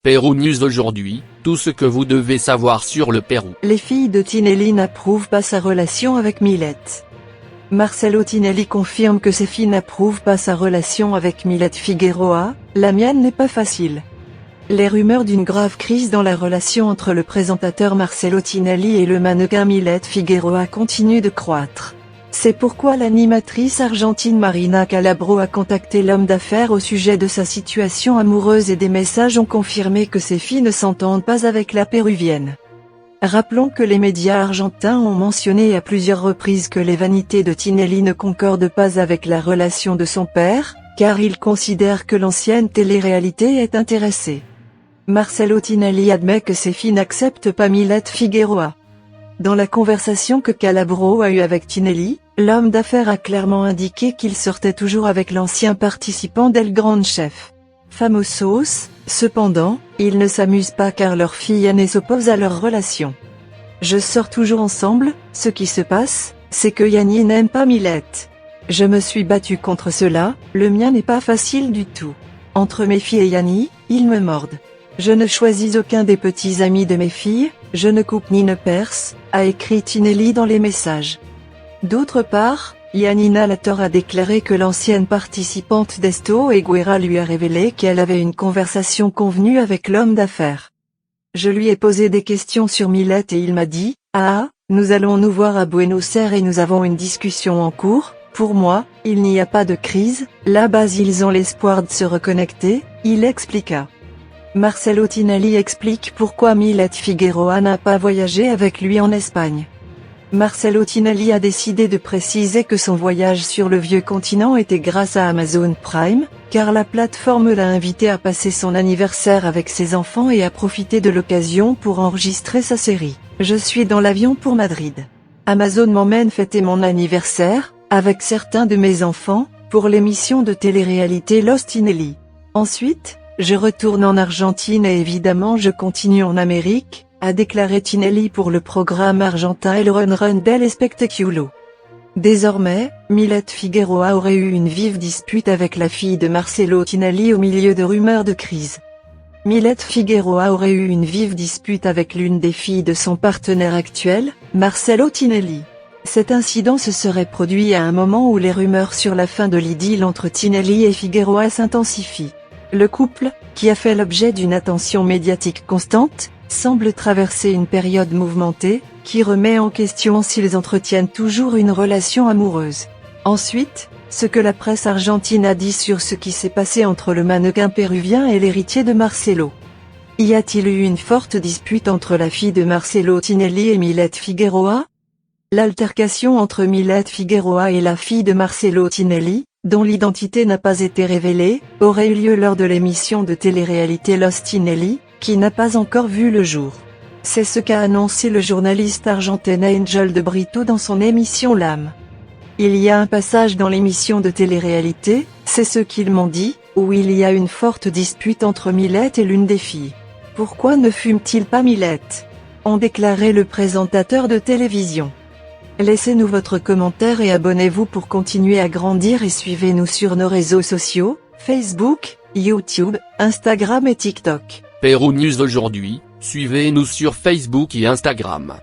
Pérou News aujourd'hui, tout ce que vous devez savoir sur le Pérou. Les filles de Tinelli n'approuvent pas sa relation avec Milette. Marcelo Tinelli confirme que ses filles n'approuvent pas sa relation avec Milette Figueroa, la mienne n'est pas facile. Les rumeurs d'une grave crise dans la relation entre le présentateur Marcelo Tinelli et le mannequin Milette Figueroa continuent de croître. C'est pourquoi l'animatrice argentine Marina Calabro a contacté l'homme d'affaires au sujet de sa situation amoureuse et des messages ont confirmé que ses filles ne s'entendent pas avec la péruvienne. Rappelons que les médias argentins ont mentionné à plusieurs reprises que les vanités de Tinelli ne concordent pas avec la relation de son père, car ils considèrent que l'ancienne télé-réalité est intéressée. Marcelo Tinelli admet que ses filles n'acceptent pas Milette Figueroa. Dans la conversation que Calabro a eue avec Tinelli, l'homme d'affaires a clairement indiqué qu'il sortait toujours avec l'ancien participant d'El Grand Chef. Famosos, cependant, ils ne s'amusent pas car leur fille aînée s'oppose à leur relation. Je sors toujours ensemble, ce qui se passe, c'est que Yanni n'aime pas Milette. Je me suis battu contre cela, le mien n'est pas facile du tout. Entre mes filles et Yanni, ils me mordent. Je ne choisis aucun des petits amis de mes filles, je ne coupe ni ne perce, a écrit Tinelli dans les messages. D'autre part, Yanina Lator a déclaré que l'ancienne participante d'Esto et Guerra lui a révélé qu'elle avait une conversation convenue avec l'homme d'affaires. Je lui ai posé des questions sur Milette et il m'a dit « Ah, nous allons nous voir à Buenos Aires et nous avons une discussion en cours, pour moi, il n'y a pas de crise, là-bas ils ont l'espoir de se reconnecter », il expliqua. Marcelo Tinelli explique pourquoi Milette Figueroa n'a pas voyagé avec lui en Espagne. Marcelo Tinelli a décidé de préciser que son voyage sur le vieux continent était grâce à Amazon Prime, car la plateforme l'a invité à passer son anniversaire avec ses enfants et à profiter de l'occasion pour enregistrer sa série. Je suis dans l'avion pour Madrid. Amazon m'emmène fêter mon anniversaire, avec certains de mes enfants, pour l'émission de télé-réalité Los Tinelli. Ensuite, je retourne en Argentine et évidemment je continue en Amérique, a déclaré Tinelli pour le programme argentin El Run del Espectáculo. Désormais, Milette Figueroa aurait eu une vive dispute avec la fille de Marcelo Tinelli au milieu de rumeurs de crise. Milette Figueroa aurait eu une vive dispute avec l'une des filles de son partenaire actuel, Marcelo Tinelli. Cet incident se serait produit à un moment où les rumeurs sur la fin de l'idylle entre Tinelli et Figueroa s'intensifient. Le couple, qui a fait l'objet d'une attention médiatique constante, semble traverser une période mouvementée, qui remet en question s'ils entretiennent toujours une relation amoureuse. Ensuite, ce que la presse argentine a dit sur ce qui s'est passé entre le mannequin péruvien et l'héritier de Marcelo. Y a-t-il eu une forte dispute entre la fille de Marcelo Tinelli et Milette Figueroa? L'altercation entre Milette Figueroa et la fille de Marcelo Tinelli, dont l'identité n'a pas été révélée, aurait eu lieu lors de l'émission de télé-réalité Los Tinelli, qui n'a pas encore vu le jour. C'est ce qu'a annoncé le journaliste argentin Angel de Brito dans son émission L'âme. Il y a un passage dans l'émission de télé-réalité, c'est ce qu'ils m'ont dit, où il y a une forte dispute entre Milette et l'une des filles. Pourquoi ne fume-t-il pas Milette? Ont déclaré le présentateur de télévision. Laissez-nous votre commentaire et abonnez-vous pour continuer à grandir et suivez-nous sur nos réseaux sociaux, Facebook, YouTube, Instagram et TikTok. Pérou News aujourd'hui, suivez-nous sur Facebook et Instagram.